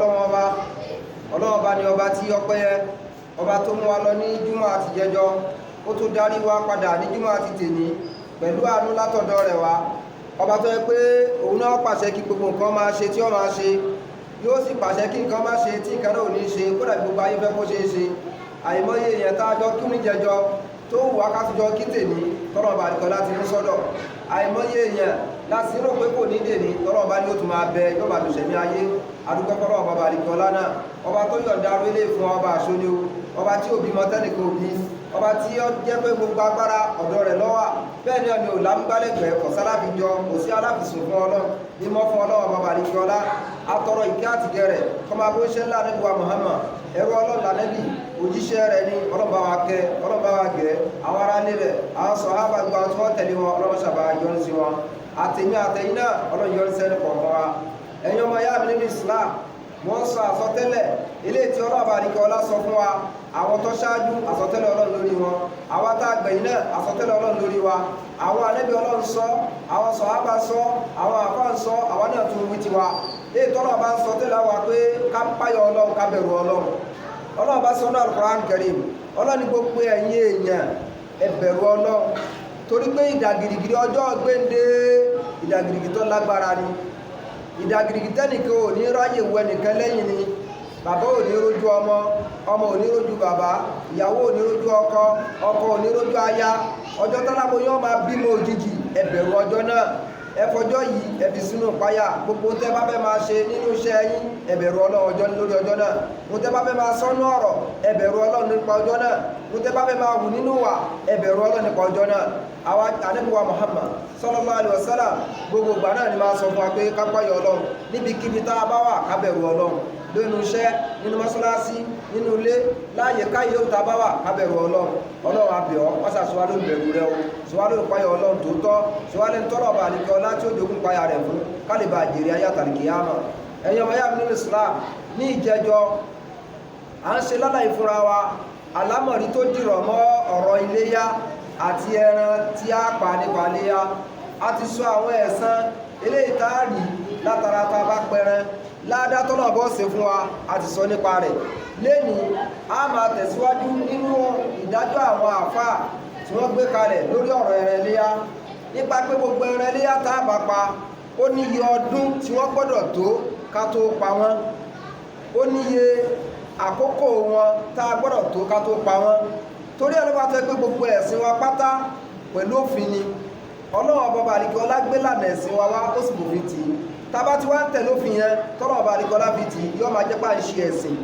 Ọlọ́run ọba ni ọba tí ọpẹ́ yẹ, ọba tó mú wa lọ ní júmọ́ àti jẹjọ, ó tún darí wa padà ní júmọ́ àti tèní pẹ̀lú àánú látọ̀dọ̀ rẹ̀ wá. Ọba tó yẹ pé òun náà pàṣẹ kí gbogbo nǹkan máa ṣe tí ó máa ṣe, yóò sì pàṣẹ kí nǹkan máa ṣe tí nǹkan náà ò ní ṣe, kódà gbogbo ayé fẹ́ kó ṣe é ṣe. Àìmọye èèyàn tá a jọ kí ní jẹjọ tó wù wá kásìjọ kí tèní tọ́rọ̀ ọba àdìkọ́ láti mú sọ́dọ̀. Àìmọye èèyàn láti rò pé kò ní dèní tọ́rọ̀ ọba ni ó tún máa bẹ yóò máa lùsẹ̀mí ayé. Adúgbò fọ́rọ̀ ọba àdìkọ́ lánà, ọba tó yọ̀ǹda orílẹ̀ fún ọba àṣoní o, ọba tí òbí mọ́tẹ́nìkan òbí, ọba tí ó jẹ́ pé gbogbo agbára ọ̀dọ̀ rẹ̀ ló wà. Bẹ́ẹ̀ ni ọ̀nà òlàmúgbálẹ́gbẹ̀ẹ́ kò sálábìjọ, kò sí alábìsùn fún Ọlọ́run, mímọ́ fún Ọlọ́run ọba àdìkọ́ ọlá. Atọrọ ìkẹ́ àtìgẹ́ rẹ̀ kọ́mọ abóṣẹ́ ńlá Ànábì wa Muhammad, ẹrú Ọlọ́run lànẹ́bì, òjíṣẹ́ rẹ̀ ni. Ọlọ́run bá wa kẹ́, Ọlọ́run bá wa gẹ̀, àwọn ará ilé rẹ̀, àwọn sàhábà gbogbo àwọn tí wọ́n tẹ̀lé wọn, Ọlọ́run ṣàbà yọ́nú sí wọn. Àtẹ̀mí àtẹ̀yìn náà Ọlọ́run yọ́nú sẹ́ni kọ̀ọ̀kan wa. Ẹ̀yin ọmọ yá mi nínú Islam, wọ́n sọ àsọtẹ́lẹ̀ eléyìí tí Ọlọ́run àdìkẹ́ ọlá sọ fún wa. Àwọn tó ṣáájú àsọtẹ́lẹ̀ Ọlọ́run lórí wọn, àwa tá a gbẹ̀yìn náà àsọtẹ́lẹ̀ Ọlọ́run lórí wa. Àwọn ànábì Ọlọ́run sọ, àwọn sàhábà sọ, àwọn àfáà ń sọ, àwọn náà tún wí tiwa. Èyí tọ́lọ̀ bá ń sọ tẹ́lẹ̀ wa pé ká páyọ̀ Ọlọ́run, ká bẹ̀rù Ọlọ́run. Ọlọ́run bá sọ ní Al-Qur'an Karim, Ọlọ́run ní gbogbo ẹ̀yin èèyàn ẹ bẹ̀rù Ọlọ́run, torí pé ìdàgìrìgìrì ọjọ́ gbéǹde ìdàgìrìgì tó lágbára ni. Ìdàgìrìgì tẹ́nìkan ò ní ráyè wọ ẹnìkan lẹ́yìn ni. Bàbá ò ní rójú ọmọ, ọmọ ò ní rójú bàbá, ìyàwó ò ní rójú ọkọ, ọkọ ò ní rójú aya. Ọjọ́ tálábò yóò máa bímọ òjijì, ẹ bẹ̀rù ọjọ́ náà. Ẹ fọjọ́ yìí ẹ fi sínú ìpáyà. Gbogbo tẹ́ bá fẹ́ máa ṣe nínú iṣẹ́ yín, ẹ bẹ̀rù Ọlọ́run lórí ọjọ́ náà. Mo tẹ́ bá fẹ́ máa sọ́nú ọ̀rọ̀, ẹ bẹ̀rù Ọlọ́run nípa ọjọ́ náà. Mo tẹ́ bá fẹ́ máa hù nínú wà, ẹ bẹ̀rù Ọlọ́run nípa ọjọ́ náà. Àwa Ànábì wa Muhammad sallallahu alaihi wasallam gbogbo ìgbà náà ni máa sọ fún wa pé ká páyà Ọlọ́run níbikíbi tá a bá wà, ká bẹ̀rù Ọlọ́run. Lẹ́nu iṣẹ́, nínú mọ́sálásí, nínú ilé, láàyè káyé ó ta bá wà, ká bẹ̀rù Ọlọ́run. Ọlọ́run a bẹ̀ ọ́, wọ́n ṣàṣọwá ló bẹ̀rù rẹ o, ṣọwá ló páyà Ọlọ́run tòótọ́, ṣọwá lẹ́nu tọ́lọ̀ ọba àdìkẹ́ ọlá tí ó jogún páyà rẹ̀ fún kálíbà jèrè ayé àtàlìkìyámà. Ẹ̀yin ọmọ yá mi nínú Islam, ní ìjẹjọ à ń ṣe lálàyé fúnra wa àlámọ̀rí tó dìrọ̀ mọ́ ọ̀rọ̀ iléyá àti ẹran tí a pa nípa iléyá. A ti sọ àwọn ẹ̀san eléyìí tá a rí látara tá a bá pẹran, ládá tọ́nà bọ́ ṣe fún wa, a ti sọ nípa rẹ̀. Lénìí a máa tẹ̀síwájú nínú ìdájọ́ àwọn àfáà tí wọ́n gbé kalẹ̀ lórí ọ̀rọ̀ ẹran iléyá, nípa pé gbogbo ẹran iléyá tá a bá pa ó níye ọdún tí wọ́n gbọ́dọ̀ tó ká tó pa wọ́n, ó níye àkókò wọn tá a gbọ́dọ̀ tó ká tó pa wọ́n. Torí ẹ̀rọ bá tẹ́ pé gbogbo ẹ̀sìn wa pátá pẹ̀lú òfin ni. Ọlọ́run ọba àdìkẹ́ ọlá gbé lànà ẹ̀sìn wa wá, ó sì bòfin tì í. Tá bá ti wá ń tẹ̀lé òfin yẹn tọ́lọ̀ ọba àdìkẹ́ ọlá fi tì í, yóò máa jẹ́ pà ń ṣe ẹ̀sìn.